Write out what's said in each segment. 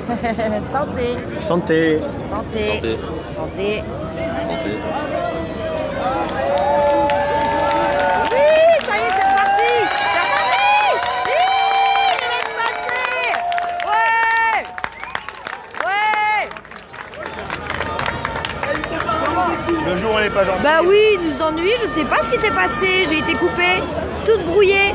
Santé. Santé. Santé. Santé. Santé. Oui, ça y est, c'est parti. C'est reparti. Oui, laisse passer. Ouais. Ouais. Le jour où elle n'est pas gentille. Bah oui, il nous ennuie, je sais pas ce qui s'est passé. J'ai été coupée, toute brouillée.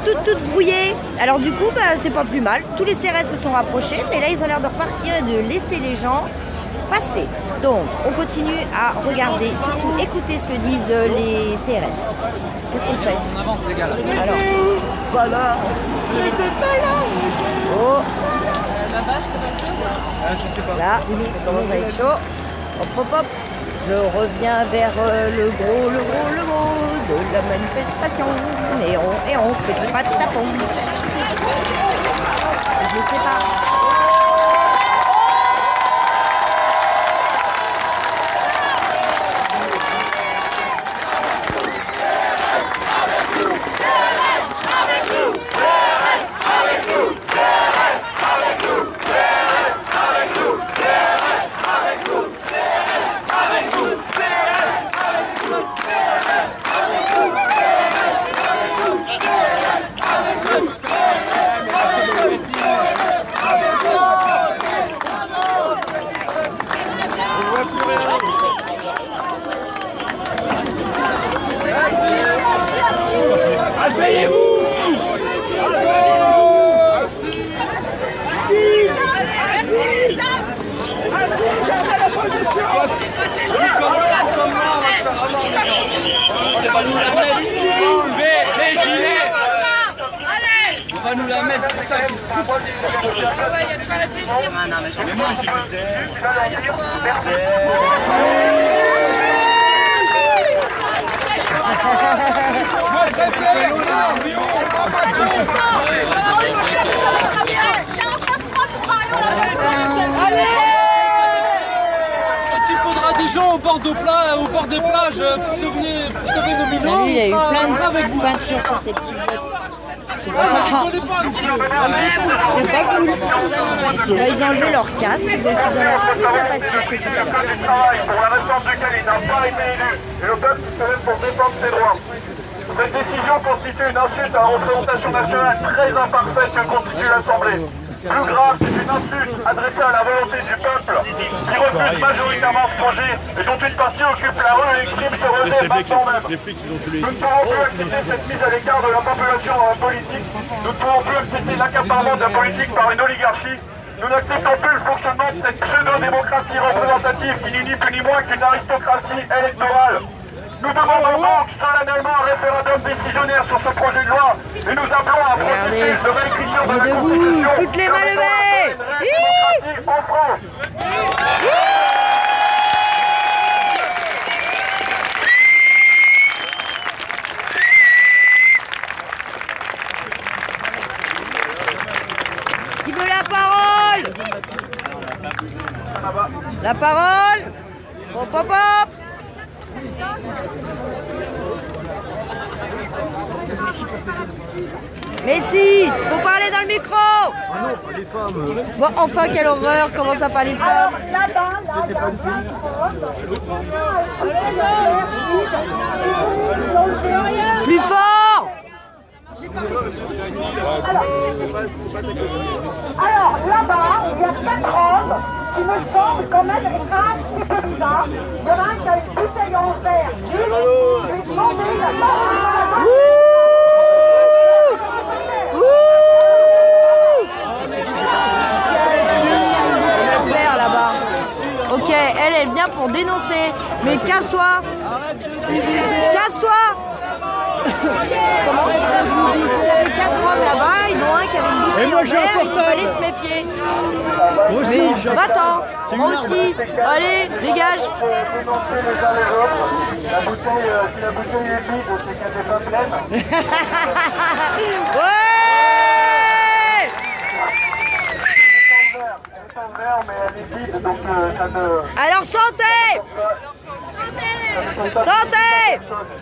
Toute brouillée. Alors du coup, bah, c'est pas plus mal. Tous les CRS se sont rapprochés, mais là, ils ont l'air de repartir et de laisser les gens passer. Donc, on continue à regarder, surtout écouter ce que disent les CRS. Qu'est-ce qu'on fait? On avance, les gars. Alors, voilà. Il était pas là. Oh, La vache, Je sais pas. là, ça commence à être chaud. Hop, hop, hop. Je reviens vers le gros de la manifestation. Et on, petit pas de tapon. Je sais pas. Asseyez-vous. On va nous la mettre, c'est ça qui se passe. Il y a de quoi réfléchir maintenant, mais Mais moi, j'ai vu Moi, je préfère Quand il faudra des gens au bord des plages pour sauver nos migrants, Il y a eu plein on sera avec de vous. peintures sur ces petits bottes. C'est pas Ah, sympa. rigolez pas, C'est pas cool. Là, ils ont enlevé leur casque, donc ils ont l'air plus sympathiques que tout à l'heure. du travail pour la réforme duquel il n'a pas été élu et le peuple qui se lève pour défendre ses droits. Cette décision constitue une insulte à la représentation nationale très imparfaite que constitue l'Assemblée. Plus grave, c'est une insulte adressée à la volonté du peuple qui refuse majoritairement ce projet et dont une partie occupe la rue et exprime ce rejet maintenant même. Les flics, ils ont tous les... Nous ne pouvons plus accepter cette mise à l'écart de la population dans la politique. Nous ne pouvons plus accepter l'accaparement de la politique par une oligarchie. Nous n'acceptons plus le fonctionnement de cette pseudo-démocratie représentative qui n'est ni plus ni moins qu'une aristocratie électorale. Nous demandons donc solennellement un référendum décisionnaire sur ce projet de loi et nous appelons à un processus de réécriture de la Debout, Constitution. toutes les mains levées. Démocratie en France. Qui veut la parole? La parole? Hop, hop, hop. Mais si, faut parler dans le micro. Ah non, pas les femmes. Bon, enfin, quelle horreur, comment ça parle les femmes? Plus fort. Alors là-bas, il y a 4 hommes qui me semblent quand même être un petit peu bizarres. Il y en a un qui a une bouteille en verre. J'ai demandé la parole. Vert là-bas. Ok, elle vient pour dénoncer. Mais casse-toi. Casse-toi. Comment? Il y avait 4 hommes là-bas, il y en a un qui avait une bouteille Et moi, en j'ai un verre et il portable. fallait se méfier. Moi aussi, j'ai un- Va-t'en. C'est Moi une aussi. Allez, dégage. Dénoncer les uns les autres. La bouteille, si la bouteille est vide, c'est qu'elle n'est pas pleine. Ouais. Elle est en verre, mais elle est vide, donc ça ne... Alors santé. Santé.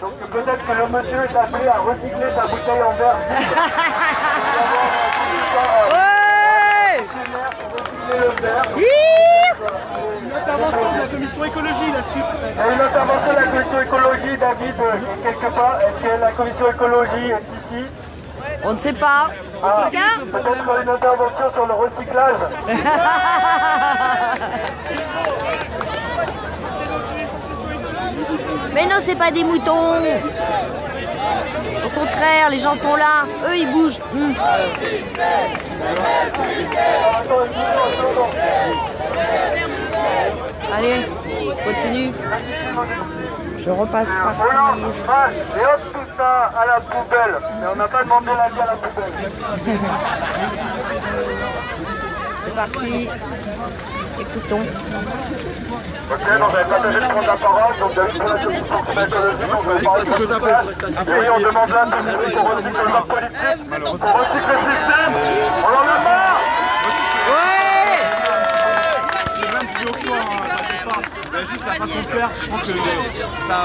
Donc peut-être que le monsieur est appelé à recycler sa bouteille en verre. Ouais. commission écologie, David, est quelque part? Est-ce que la commission écologie est ici? On ne sait pas. Ah, Quelqu'un? peut-être une intervention sur le recyclage. Mais non, c'est pas des moutons. Au contraire, les gens sont là. Eux, ils bougent. Allez, continue. Je repasse par Voilà, ici. et hop, tout ça à la poubelle. Mais on n'a pas demandé l'avis à la poubelle. C'est parti. Écoutons. Ok, donc j'avais partagé le temps de la parole, donc David pour la commission écologique, on va parler de recyclage. Et oui, on demande là pour recycler le mode politique, pour recycler le système. On en a marre. Ouais! Même si au courant, t'inquiète pas, c'est juste la façon de faire, je pense que ça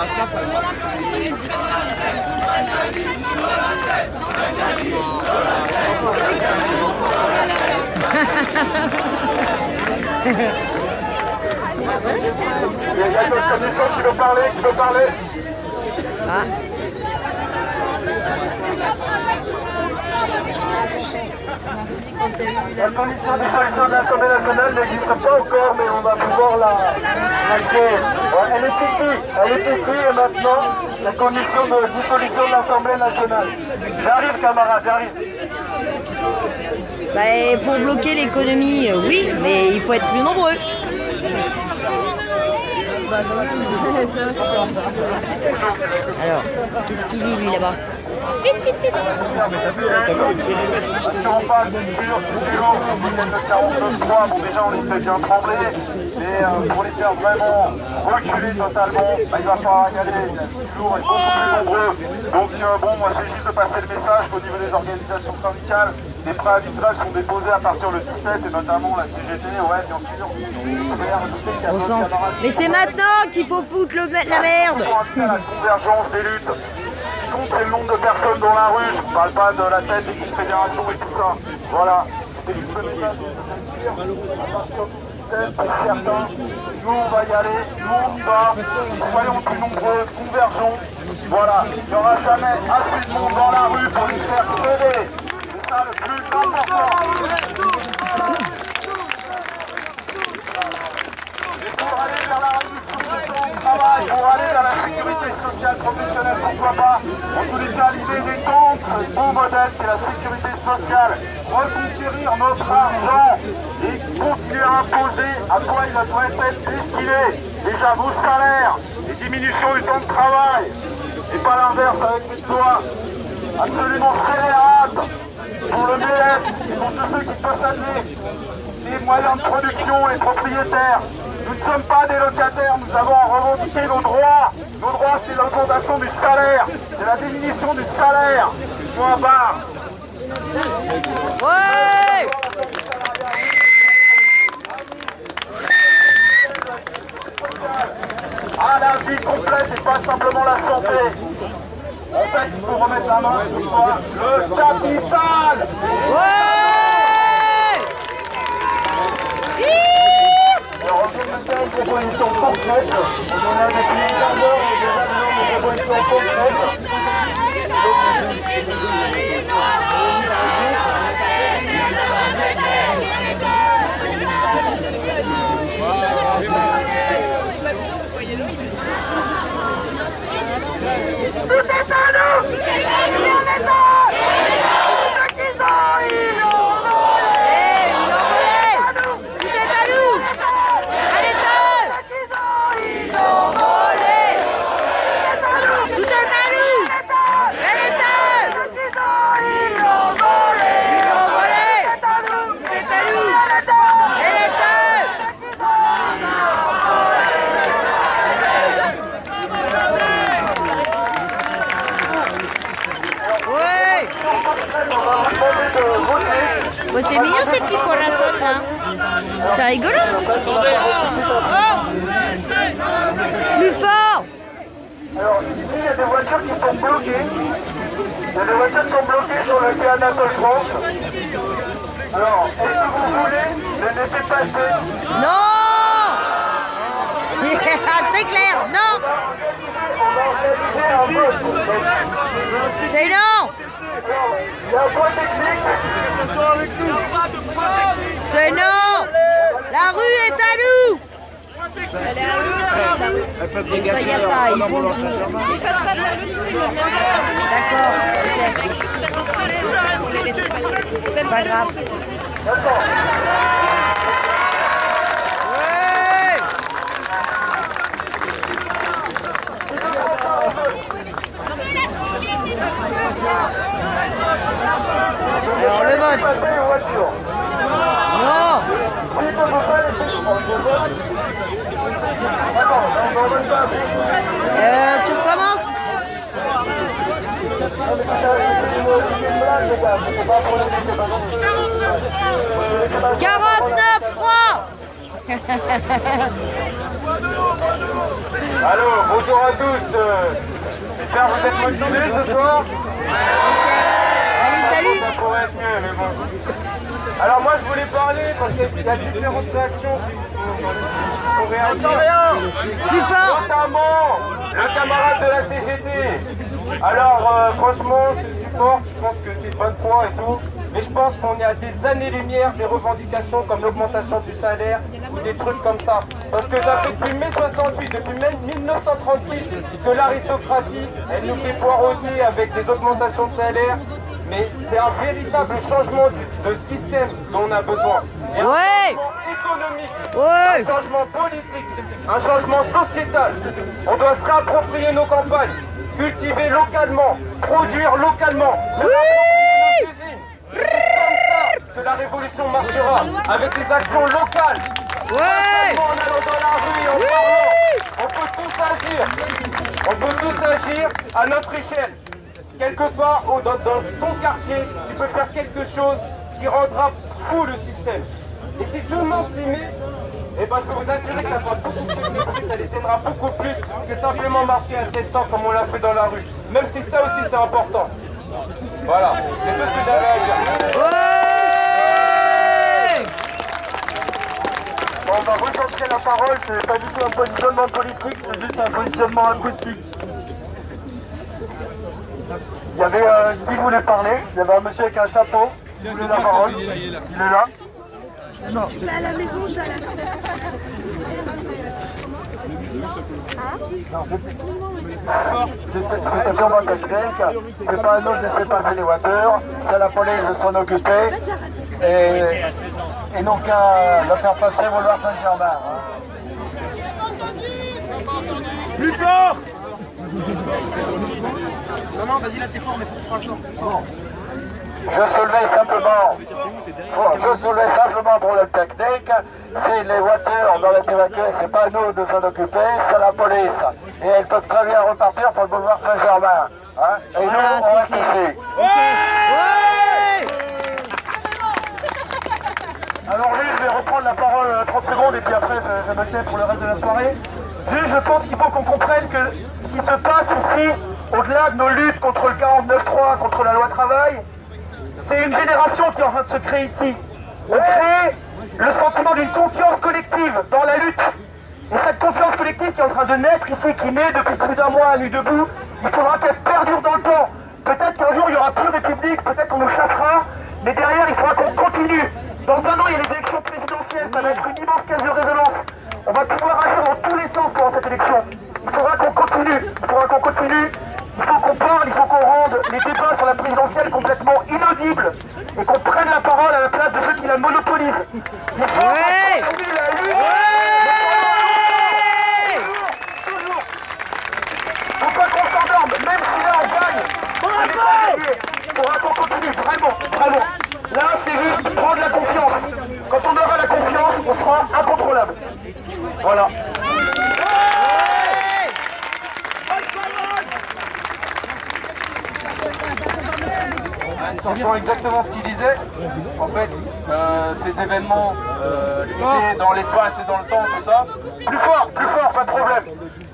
Il y a d'autres commissions qui veut parler, Ah. La commission de dissolution de l'Assemblée nationale n'existe pas encore, mais on va pouvoir la créer. Ouais, elle est ici et maintenant, la commission de dissolution de l'Assemblée nationale. J'arrive, camarade, j'arrive. Bah, pour bloquer l'économie, oui, mais il faut être plus nombreux. Alors, qu'est-ce qu'il dit lui là-bas? Vite, vite, vite. Parce qu'on passe sur lourd, sur le 49.3, bon déjà on les fait bien trembler, mais pour les faire vraiment reculer totalement, bah, il va falloir y aller, il y a toujours et beaucoup plus nombreux. Donc bon, moi c'est juste de passer le message qu'au niveau des organisations syndicales, des préavis de grève sont déposés à partir le 17 et notamment la CGT, ouais bien sûr. On s'en fout. Mais c'est maintenant qu'il faut foutre la merde. La convergence des luttes. C'est le nombre de personnes dans la rue, je ne parle pas de la tête des confédérations et tout ça. Voilà. C'est le message de dire, à partir du 17, pour certains, nous on va y aller, nous on y va, soyons plus nombreux, convergeons. Voilà, il n'y aura jamais assez de monde dans la rue pour les faire crever. C'est ça le plus important. Pour aller vers la réduction du temps de travail, pour aller vers la sécurité sociale professionnelle, pourquoi pas. En tous les cas, l'idée des temps, ce beau modèle qui est la sécurité sociale, reconquérir notre argent et continuer à imposer à quoi il doit être destiné. Déjà vos salaires, les diminutions du temps de travail, et pas l'inverse avec cette loi absolument scélérate pour le MEF et pour tous ceux qui possèdent les moyens de production, les propriétaires. Nous ne sommes pas des locataires, nous avons à revendiquer nos droits. Nos droits, c'est l'augmentation du salaire, c'est la diminution du salaire. Point barre. Ouais! À la vie complète et pas simplement la santé. En fait, il faut remettre la main sur quoi? Le capital. Ouais! Alors, on vient de faire une proposition concrète. On en a depuis une quart d'heure, on a déjà besoin de propositions concrètes. Tout est à nous! Tout est à nous! Ceux qui sont Tout est à nous! À l'État! Tout est à nous! À l'État! Tout est à nous! À l'État! Ouais! Pues c'est mignon ces petits corazones là. C'est rigolo. Plus fort. Alors ici, il y a des voitures qui sont bloquées. Il y a des voitures qui sont bloquées sur le quai Anatole France. Alors, est-ce que vous voulez les laisser passer? Non. C'est c'est clair. Non. C'est non. Il y a un point technique. C'est non. La rue est à nous. Elle peut Il y a ça, il faut le dire. D'accord, ok. C'est pas grave. Ouais. Alors le vote. Non. Tu recommences? « 49-3 » Allô, bonjour à tous. J'espère que vous êtes motivés ce soir. Allez, salut. Ça pourrait être mieux, mais bon. Alors moi je voulais parler parce qu'il y a différentes réactions qu'il faut réagir. Plus fort. Notamment le camarade de la CGT. Alors franchement, je supporte, je pense que t'es de bonne foi et tout. Mais je pense qu'on est à des années-lumière des revendications comme l'augmentation du salaire ou des trucs comme ça. Parce que ça fait depuis mai 68, depuis même 1936 que l'aristocratie, elle nous fait poireauter avec des augmentations de salaire. Mais c'est un véritable changement de système dont on a besoin. Et un changement économique, un changement politique, un changement sociétal. On doit se réapproprier nos campagnes, cultiver localement, produire localement, se réapproprier nos usines. C'est comme ça que la révolution marchera, avec des actions locales. En allant dans la rue et en parlant, on peut tous agir. On peut tous agir à notre échelle. Quelque part dans ton quartier, tu peux faire quelque chose qui rendra fou le système. Et si tout le monde s'y met, eh ben, je peux vous assurer que ça sera beaucoup plus difficile, ça les gênera beaucoup plus que simplement marcher à 700 comme on l'a fait dans la rue. Même si ça aussi c'est important. Voilà, c'est tout ce que j'avais à dire. Bon, on va recentrer la parole, c'est pas du tout un positionnement politique, c'est juste un positionnement acoustique. Il y avait qui voulait parler, il y avait un monsieur avec un chapeau, qui voulait la parole. Il est là. Non. Je suis à la maison, je suis à la C'était sûrement technique, c'est pas à nous de laisser passer les voitures, c'est à la police de s'en occuper et non qu'à le faire passer Boulevard Saint-Germain. Plus fort! Non, vas-y, là, t'es fort, mais faut que tu parles fort. Je soulevais simplement un problème technique. Si les voitures doivent être évacuées, c'est pas à nous de s'en occuper, c'est la police. Et elles peuvent très bien repartir pour le boulevard Saint-Germain. Hein? Et nous, on reste ici. Alors oui, je vais reprendre la parole 30 secondes et puis après je me tais pour le reste de la soirée. Je pense qu'il faut qu'on comprenne que ce qui se passe ici, au-delà de nos luttes contre le 49.3, contre la loi travail, c'est une génération qui est en train de se créer ici. On crée le sentiment d'une confiance collective dans la lutte. Et cette confiance collective qui est en train de naître ici, qui naît depuis plus d'un mois à Nuit debout, il faudra qu'elle perdure dans le temps. Peut-être qu'un jour il n'y aura plus de République, peut-être qu'on nous chassera, mais derrière il faudra qu'on continue. Dans un an il y a les élections présidentielles, ça va être une immense caisse de résonance. On va pouvoir agir dans tous les sens pendant cette élection. Il faudra qu'on continue, il faut qu'on parle, il faut qu'on rende les débats sur la présidentielle complètement inaudibles et qu'on prenne la parole à la place de ceux qui la monopolisent. Il faut continuer la lutte. Toujours. Faut pas qu'on s'endorme, même si là on gagne. Il faudra qu'on continue, vraiment. Là c'est juste prendre la confiance. Quand on aura la confiance, on sera incontrôlable. Voilà. Ça rejoint exactement ce qu'il disait. En fait, ces événements limités dans l'espace et dans le temps, tout ça. Plus fort, pas de problème.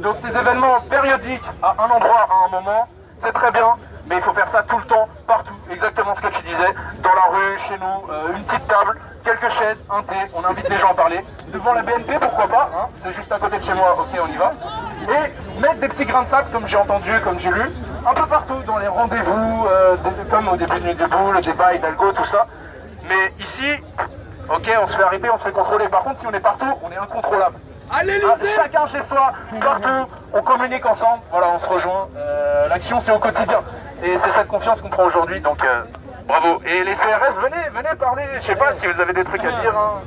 Donc ces événements périodiques à un endroit, à un moment, c'est très bien, mais il faut faire ça tout le temps, partout. Exactement ce que tu disais. Dans la rue, chez nous, une petite table, quelques chaises, un thé, on invite les gens à parler. Devant la BNP, pourquoi pas, hein, c'est juste à côté de chez moi, ok, on y va. et mettre des petits grains de sable, comme j'ai entendu, comme j'ai lu, un peu partout, dans les rendez-vous, comme au début de Nuit debout, le débat Hidalgo, tout ça. Mais ici, ok, on se fait arrêter, on se fait contrôler. Par contre, si on est partout, on est incontrôlable. Chacun chez soi, partout, on communique ensemble, voilà, on se rejoint. L'action, c'est au quotidien. Et c'est cette confiance qu'on prend aujourd'hui, donc bravo. Et les CRS, venez parler, je sais pas si vous avez des trucs à dire. Hein.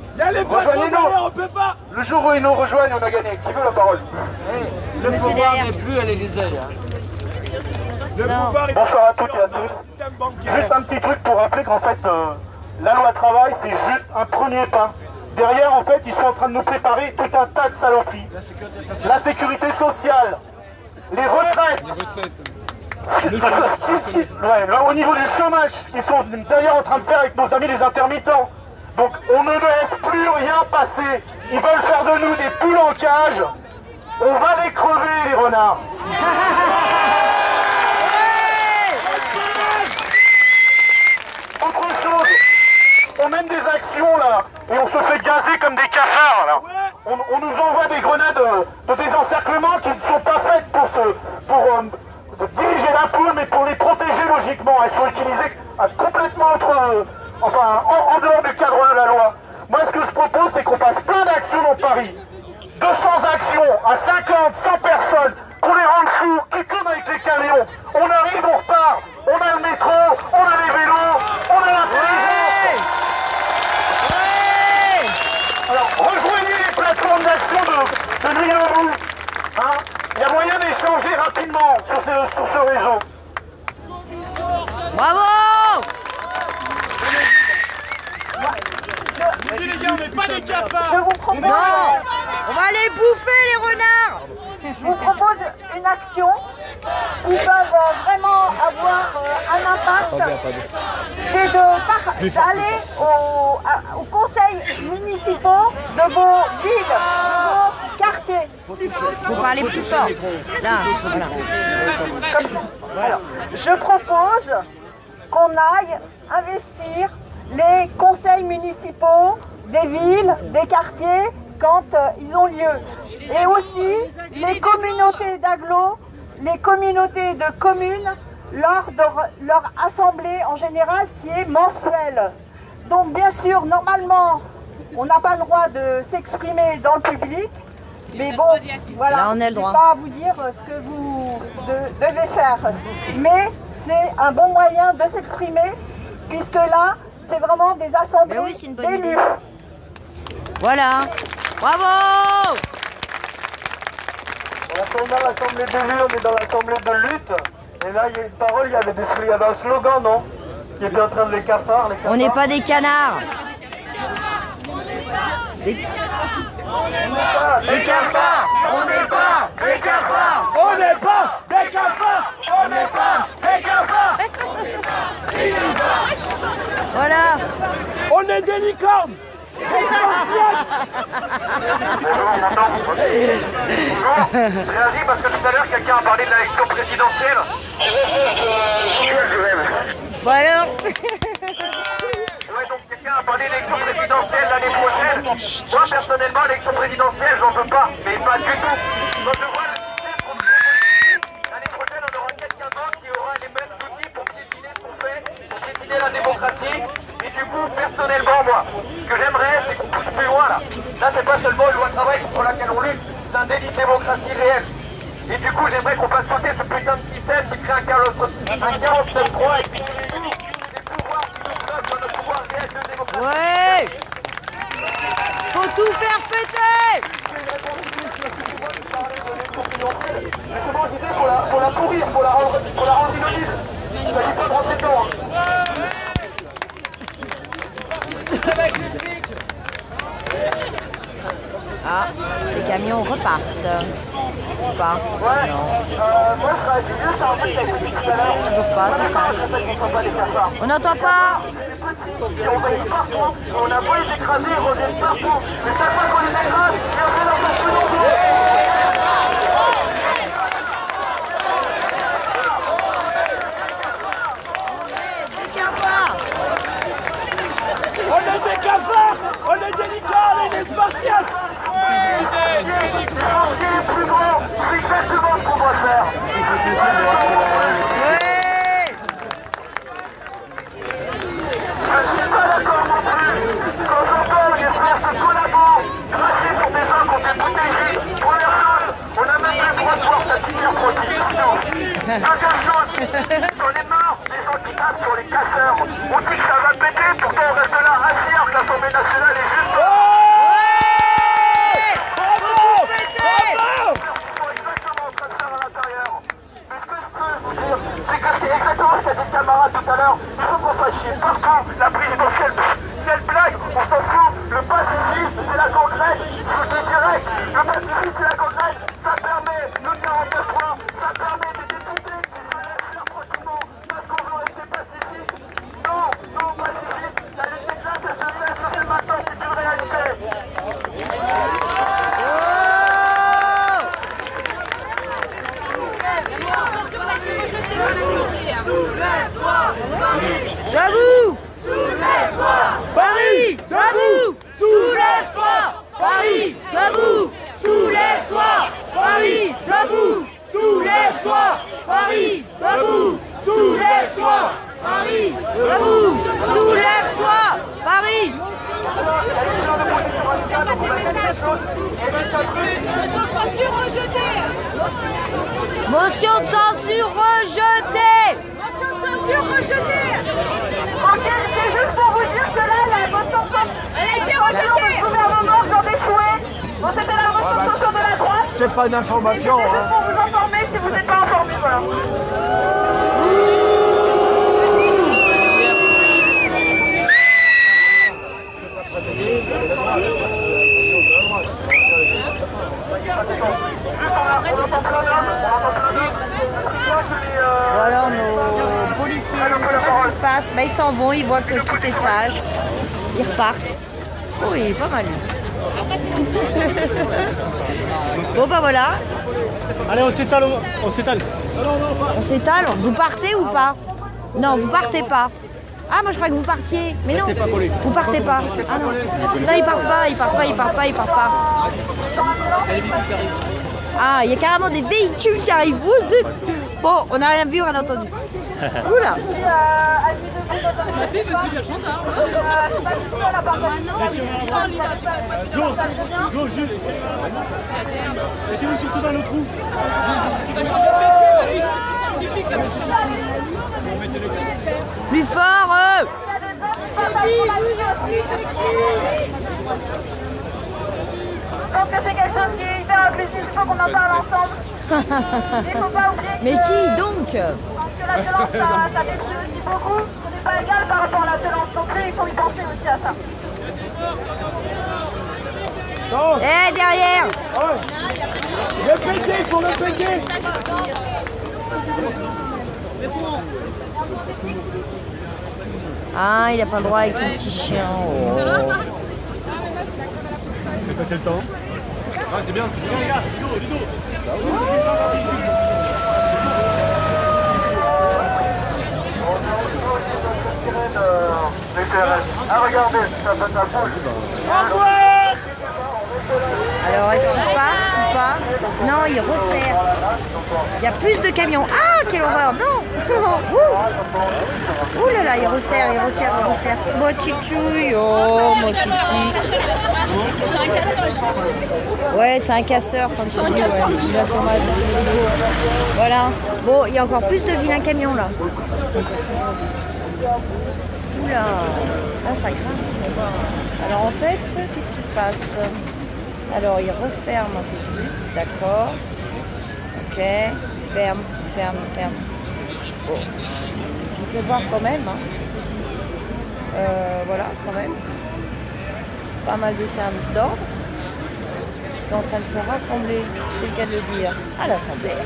Rejoignez-nous. On peut pas. Le jour où ils nous rejoignent, on a gagné. Qui veut la parole? Le pouvoir n'est plus à l'Élysée. Bonsoir à toutes et à tous. Juste un petit truc pour rappeler qu'en fait, la loi travail, c'est juste un premier pas. Derrière, en fait, ils sont en train de nous préparer tout un tas de saloperies. La sécurité sociale, les retraites. Ouais, là, au niveau du chômage, ils sont d'ailleurs en train de faire avec nos amis les intermittents. Donc, on ne laisse plus rien passer. Ils veulent faire de nous des poules en cage. On va les crever, les renards. Autre chose, on mène des actions là, et on se fait gazer comme des cafards là. On nous envoie des grenades de désencerclement qui ne sont pas faites pour diriger la poule, mais pour les protéger logiquement. Elles sont utilisées complètement en dehors du cadre de la loi. Moi, ce que je propose, c'est qu'on fasse plein d'actions dans Paris. 200 actions à 50, 100 personnes, qu'on les rende fous, qui tournent avec les camions. On arrive, on repart. On a le métro, on a les vélos, on a l'intelligence. Alors, rejoignez les plateformes d'action de Nuit debout. Hein, il y a moyen d'échanger rapidement sur ce réseau. Bravo! Les gars, on n'est pas des cafards. Je vous propose, Non! On va aller bouffer les renards! je vous propose une action qui peuvent vraiment avoir un impact. C'est d'aller aux conseils municipaux de vos villes, de vos quartiers. Faut parler plus fort. Là, voilà. Alors, je propose qu'on aille investir les conseils municipaux des villes, des quartiers, quand ils ont lieu. Et aussi les communautés d'agglos, les communautés de communes, lors de leur assemblée en général qui est mensuelle. Donc bien sûr, normalement, on n'a pas le droit de s'exprimer dans le public, mais bon, voilà, là, on a le je droit. ne vais pas vous dire ce que vous devez faire. Mais c'est un bon moyen de s'exprimer, puisque là, c'est vraiment des assemblées Mais oui, c'est une bonne idée. d'élus. Voilà. Bravo! On est dans l'assemblée d'élus, on est dans l'assemblée de lutte. Et là, il y a une parole, il y avait un slogan, non? Qui était en train de les cafards. On n'est pas des canards. Des cafards. On n'est pas des cafards. On n'est pas des cafards. On n'est pas des cafards. Voilà. On est des licornes. Je réagis parce que tout à l'heure, quelqu'un a parlé de l'élection présidentielle. Voilà. Ouais, donc quelqu'un a parlé de l'élection présidentielle l'année prochaine. Moi, personnellement, l'élection présidentielle, j'en veux pas, mais pas du tout. Quand je vois le système qu'on nous propose, l'année prochaine, on aura quelqu'un d'autre qui aura les mêmes outils pour piétiner ce qu'on fait, pour piétiner la démocratie. Et du coup, personnellement, moi, ce que j'aimerais, c'est qu'on pousse plus loin, là. Là, c'est pas seulement une loi de travail contre laquelle on lutte, c'est un délit de démocratie réel. Et du coup, j'aimerais qu'on fasse sauter ce putain de système qui crée un 49.3 et puis les pouvoirs qui nous bloquent dans notre pouvoir réel de démocratie. Ouais. Faut tout faire péter. Justement, je disais, faut la pourrir, faut la rendre inaudible. Ça lui faut rentrer dedans. Ah, les camions repartent. Ou pas? Ouais, Non. moi je réagis juste à un truc qui a été dit tout à l'heure. Toujours pas, c'est sage. On n'entend pas. On a beau les écraser, ils reviennent partout. Mais chaque fois qu'on les écrase, ils reviennent encore plus nombreux. Des cafards. On est des cafards. On est des licornes et des spartiates. Les plus grands, c'est Deuxième chose, j'en ai marre des gens qui tapent sur les casseurs. On dit que ça va péter, pourtant on reste là assis alors que l'Assemblée nationale est juste... C'est que c'est exactement ce qu'a dit le camarade tout à l'heure. Il faut qu'on fasse chier partout. La présidentielle, quelle blague, on s'en fout. Le pacifisme, c'est la gangrène. Je le dis direct. Le pacifisme, c'est la gangrène. Ça permet le 49.3. Ça permet des députés qui se laissent faire tranquillement parce qu'on veut rester pacifique. Non, non, pacifiste. La lutte des classes, elle se fait maintenant. C'est une réalité. Debout! Soulève-toi! Paris! Debout! Soulève-toi! Paris! Debout! Soulève-toi! Paris! Debout! Soulève-toi! Paris! Debout! Soulève-toi! Paris! Debout! Soulève-toi! Paris! Motion de censure rejetée! Ok, c'est juste pour vous dire que là, la motion de censure, elle a été rejetée. Le gouvernement vient d'échouer. Bon, c'était la motion de censure de la droite. C'est pas d'information, C'est juste pour vous informer si vous n'êtes pas informés, voilà. Voilà, nos policiers, je ne sais pas ce qui se passe. Bah, ils s'en vont, ils voient que tout est sage. Ils repartent. Oh, il est pas mal. Bon, bah voilà. Allez, on s'étale. On s'étale. On s'étale. Vous partez ou pas? Non, vous partez pas. Ah, moi je crois que vous partiez. Mais non, vous partez pas. Ah non. Non, ils partent pas, ils partent pas, ils partent pas, ils partent pas. Ah, il y a carrément des véhicules qui arrivent. Oh, zut. Bon, on n'a rien vu, rien entendu. Oula. Mettez-vous surtout dans le trou. Plus fort Je pense que c'est quelque chose qui est hyper abusif, il faut qu'on en parle ensemble. Il ne faut pas oublier Mais qui donc? que la violence, ça détruit aussi beaucoup. Ce n'est pas égal par rapport à la violence non plus, il faut y penser aussi à ça. Eh, derrière. Le péter, pour le péter. Ah, il a pas le droit avec son petit chien. Oh. Fais passer le temps. Ah, c'est bien, c'est bien. Les gars, Ludo. Ah, regardez, ça bouge. Alors, est-ce qu'il part ou pas? Non, il resserre. Il y a plus de camions. Ah, quelle horreur. Non. Ouh là là, il resserre. Moi, tchitchouille. Oh, moi, tchitchi. C'est un casseur. Ouais, c'est un casseur. C'est un casseur. Ouais. Il a son masque. Voilà. Bon, il y a encore plus de vilains camions, là. Oula. Là, ça craint. Alors, en fait, qu'est-ce qui se passe? Alors, il referme un peu plus, d'accord. Ok, il ferme. Bon, je vous fais voir quand même. Hein. Voilà, quand même. Pas mal de services d'ordre. Ils sont en train de se rassembler, c'est le cas de le dire, à l'Assemblée.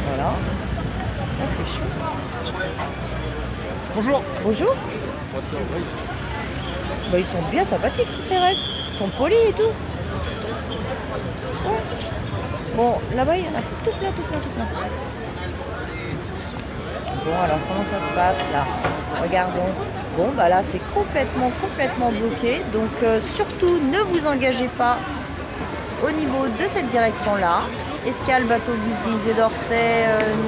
Voilà. Là, c'est chaud. Bonjour. Bonjour. Bah, ils sont bien sympathiques, ces CRS. Ils sont polis et tout. Ouais. Bon, là-bas, il y en a tout plein. Bon, alors, comment ça se passe, là? Regardons. Bon, bah là, c'est complètement bloqué. Donc, surtout, ne vous engagez pas au niveau de cette direction-là. Escale, bateau, bus, musée d'Orsay,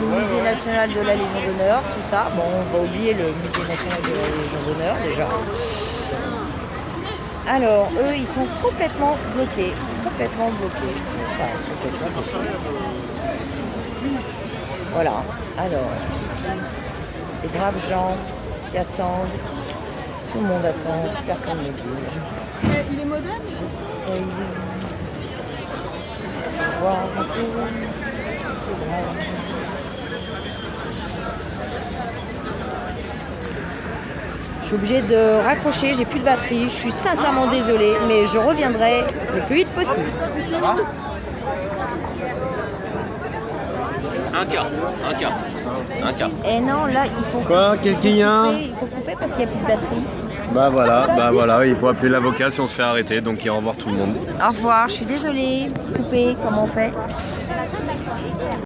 musée national de la Légion d'honneur, tout ça. Bon, on va oublier le musée national de la Légion d'honneur, déjà. Alors, eux, ils sont complètement bloqués. Enfin, complètement bloqués. Voilà. Alors, ici, les braves gens qui attendent. Tout le monde attend, personne ne bouge. Il est moderne. J'essaye de voir un peu. C'est grave. Je suis obligée de raccrocher, j'ai plus de batterie. Je suis sincèrement désolée, mais je reviendrai le plus vite possible. Un quart. Et non, là, il faut. Quoi? Qu'est-ce qu'il y a? Il faut couper parce qu'il n'y a plus de batterie. Bah voilà, il faut appeler l'avocat si on se fait arrêter, donc au revoir tout le monde. Au revoir, je suis désolée. Couper, comment on fait?